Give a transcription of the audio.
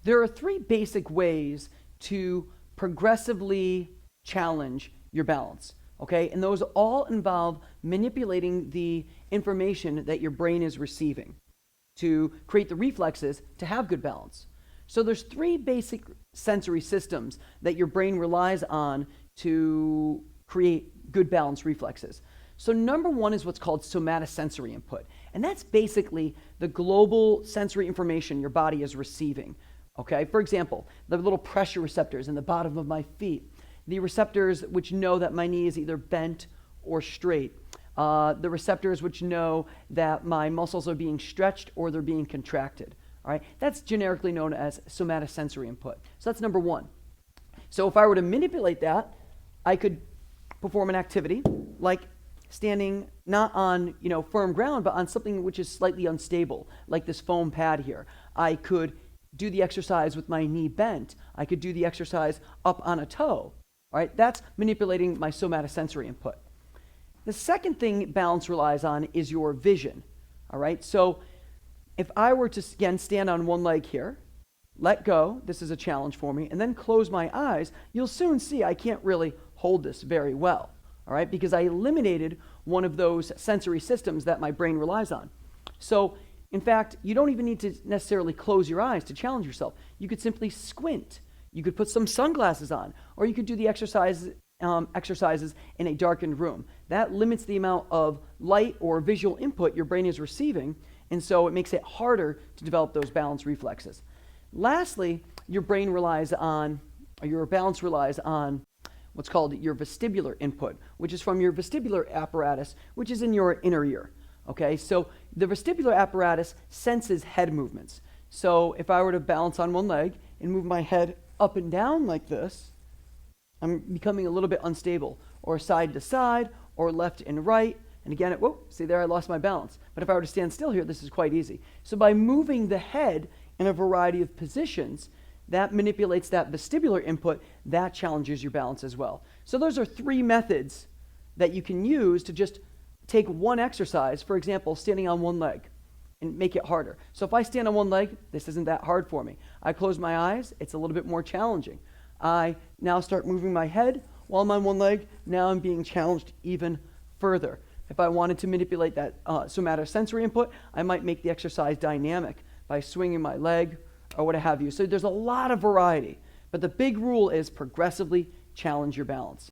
There are three basic ways to progressively challenge your balance, okay? And those all involve manipulating the information that your brain is receiving to create the reflexes to have good balance. So there's three basic sensory systems that your brain relies on to create good balance reflexes. So number one is what's called somatosensory input. And that's basically the global sensory information your body is receiving. Okay, for example, the little pressure receptors in the bottom of my feet, the receptors which know that my knee is either bent or straight, the receptors which know that my muscles are being stretched or they're being contracted. All right, that's generically known as somatosensory input. So that's number one. So if I were to manipulate that, I could perform an activity like standing not on firm ground, but on something which is slightly unstable, like this foam pad here. I could do the exercise with my knee bent. I could do the exercise up on a toe. All right, that's manipulating my somatosensory input. The second thing balance relies on is your vision. All right, so if I were to, again, stand on one leg here, let go, this is a challenge for me, and then close my eyes, you'll soon see I can't really hold this very well, all right, because I eliminated one of those sensory systems that my brain relies on. So, in fact, you don't even need to necessarily close your eyes to challenge yourself. You could simply squint. You could put some sunglasses on, or you could do the exercises in a darkened room. That limits the amount of light or visual input your brain is receiving, and so it makes it harder to develop those balance reflexes. Lastly, your balance relies on what's called your vestibular input, which is from your vestibular apparatus, which is in your inner ear. Okay, so the vestibular apparatus senses head movements. So if I were to balance on one leg and move my head up and down like this, I'm becoming a little bit unstable, or side to side, or left and right. And again, see there, I lost my balance. But if I were to stand still here, this is quite easy. So by moving the head in a variety of positions, that manipulates that vestibular input, that challenges your balance as well. So those are three methods that you can use to just take one exercise, for example, standing on one leg, and make it harder. So if I stand on one leg, this isn't that hard for me. I close my eyes, it's a little bit more challenging. I now start moving my head while I'm on one leg, now I'm being challenged even further. If I wanted to manipulate that somatosensory input, I might make the exercise dynamic by swinging my leg or what have you. So there's a lot of variety, but the big rule is progressively challenge your balance.